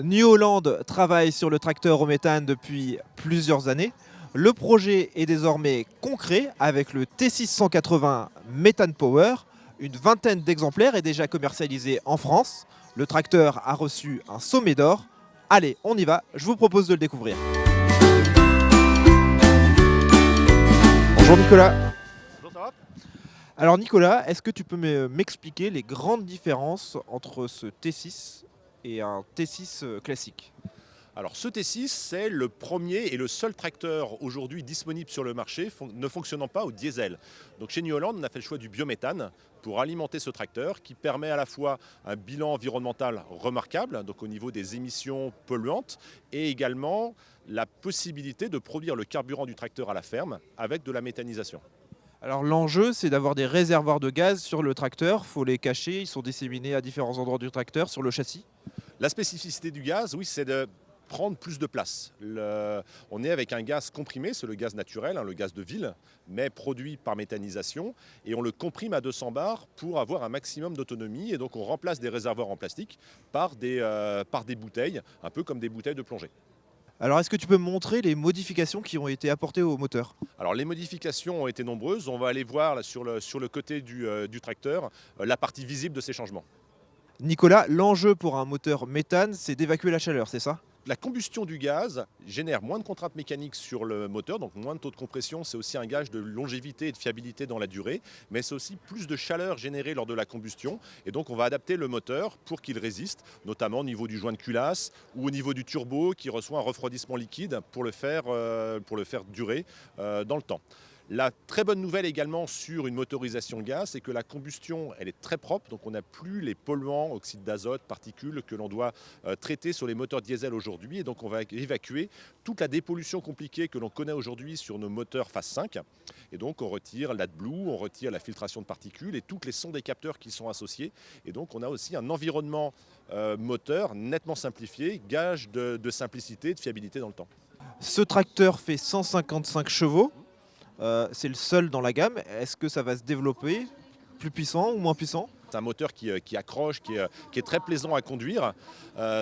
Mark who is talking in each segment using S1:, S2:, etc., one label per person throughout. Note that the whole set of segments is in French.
S1: New Holland travaille sur le tracteur au méthane depuis plusieurs années. Le projet est désormais concret avec le T680 Methane Power. Une vingtaine d'exemplaires est déjà commercialisée en France. Le tracteur a reçu un sommet d'or. Allez, on y va, je vous propose de le découvrir. Bonjour Nicolas.
S2: Bonjour, ça va?
S1: Alors Nicolas, est-ce que tu peux m'expliquer les grandes différences entre ce T6 et un T6 classique?
S2: Alors ce T6, c'est le premier et le seul tracteur aujourd'hui disponible sur le marché ne fonctionnant pas au diesel. Donc chez New Holland, on a fait le choix du biométhane pour alimenter ce tracteur qui permet à la fois un bilan environnemental remarquable, donc au niveau des émissions polluantes, et également la possibilité de produire le carburant du tracteur à la ferme avec de la méthanisation.
S1: Alors l'enjeu, c'est d'avoir des réservoirs de gaz sur le tracteur. Il faut les cacher, ils sont disséminés à différents endroits du tracteur, sur le châssis.
S2: La spécificité du gaz, oui, c'est de prendre plus de place. On est avec un gaz comprimé, c'est le gaz naturel, le gaz de ville, mais produit par méthanisation, et on le comprime à 200 bars pour avoir un maximum d'autonomie, et donc on remplace des réservoirs en plastique par des bouteilles, un peu comme des bouteilles de plongée.
S1: Alors est-ce que tu peux me montrer les modifications qui ont été apportées au moteur?
S2: Alors les modifications ont été nombreuses, on va aller voir là, sur le côté du tracteur la partie visible de ces changements.
S1: Nicolas, l'enjeu pour un moteur méthane, c'est d'évacuer la chaleur, c'est ça?
S2: La combustion du gaz génère moins de contraintes mécaniques sur le moteur, donc moins de taux de compression. C'est aussi un gage de longévité et de fiabilité dans la durée, mais c'est aussi plus de chaleur générée lors de la combustion. Et donc on va adapter le moteur pour qu'il résiste, notamment au niveau du joint de culasse ou au niveau du turbo qui reçoit un refroidissement liquide pour le faire durer dans le temps. La très bonne nouvelle également sur une motorisation gaz, c'est que la combustion elle est très propre, donc on n'a plus les polluants, oxyde d'azote, particules que l'on doit traiter sur les moteurs diesel aujourd'hui. Et donc on va évacuer toute la dépollution compliquée que l'on connaît aujourd'hui sur nos moteurs phase 5. Et donc on retire l'AdBlue, on retire la filtration de particules et toutes les sondes des capteurs qui sont associés. Et donc on a aussi un environnement moteur nettement simplifié, gage de simplicité et de fiabilité dans le temps.
S1: Ce tracteur fait 155 chevaux. C'est le seul dans la gamme. Est-ce que ça va se développer plus puissant ou moins puissant?
S2: C'est un moteur qui accroche, qui est très plaisant à conduire.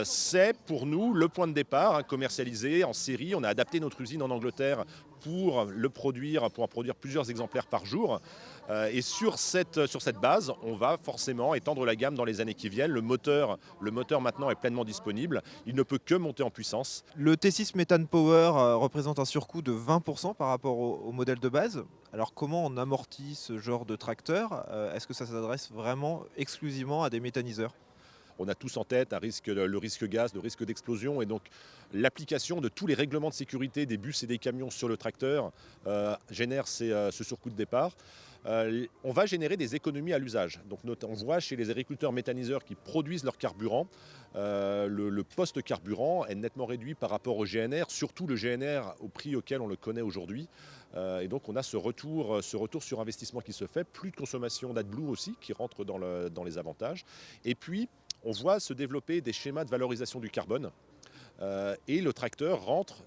S2: C'est pour nous le point de départ, commercialisé en série. On a adapté notre usine en Angleterre pour le produire, pour en produire plusieurs exemplaires par jour. Et sur cette base, on va forcément étendre la gamme dans les années qui viennent. Le moteur maintenant est pleinement disponible. Il ne peut que monter en puissance.
S1: Le T6 Methane Power représente un surcoût de 20% par rapport au modèle de base. Alors comment on amortit ce genre de tracteur? Est-ce que ça s'adresse vraiment exclusivement à des méthaniseurs?
S2: On a tous en tête le risque gaz, le risque d'explosion, et donc l'application de tous les règlements de sécurité des bus et des camions sur le tracteur génère ce surcoût de départ. On va générer des économies à l'usage. Donc on voit chez les agriculteurs méthaniseurs qui produisent leur carburant, le post-carburant est nettement réduit par rapport au GNR, surtout le GNR au prix auquel on le connaît aujourd'hui. Et donc on a ce retour sur investissement qui se fait, plus de consommation d'AdBlue aussi qui rentre dans les avantages. Et puis on voit se développer des schémas de valorisation du carbone. Et le tracteur rentre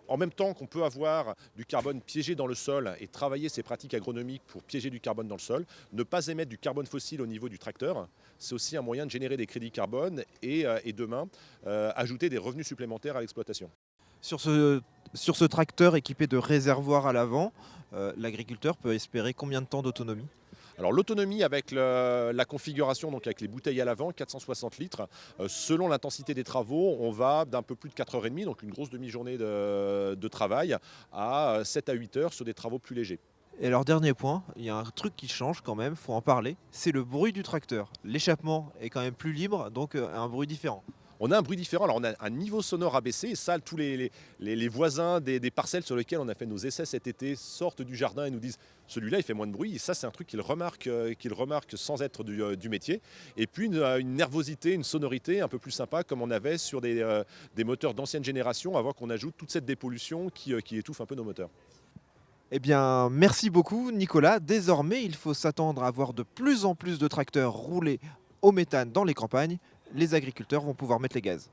S2: en même temps qu'on peut avoir du carbone piégé dans le sol et travailler ces pratiques agronomiques pour piéger du carbone dans le sol, ne pas émettre du carbone fossile au niveau du tracteur, c'est aussi un moyen de générer des crédits carbone et demain ajouter des revenus supplémentaires à l'exploitation.
S1: Sur ce tracteur équipé de réservoirs à l'avant, l'agriculteur peut espérer combien de temps d'autonomie?
S2: Alors l'autonomie avec la configuration, donc avec les bouteilles à l'avant, 460 litres, selon l'intensité des travaux, on va d'un peu plus de 4h30, donc une grosse demi-journée de travail, à 7 à 8 heures sur des travaux plus légers.
S1: Et alors dernier point, il y a un truc qui change quand même, faut en parler, c'est le bruit du tracteur. L'échappement est quand même plus libre, donc un bruit différent.
S2: On a un bruit différent, alors on a un niveau sonore abaissé, et ça, tous les voisins des parcelles sur lesquelles on a fait nos essais cet été sortent du jardin et nous disent « celui-là, il fait moins de bruit », et ça, c'est un truc qu'ils remarquent sans être du métier. Et puis une nervosité, une sonorité un peu plus sympa, comme on avait sur des moteurs d'ancienne génération, avant qu'on ajoute toute cette dépollution qui étouffe un peu nos moteurs.
S1: Eh bien, merci beaucoup Nicolas. Désormais, il faut s'attendre à voir de plus en plus de tracteurs rouler au méthane dans les campagnes. Les agriculteurs vont pouvoir mettre les gaz.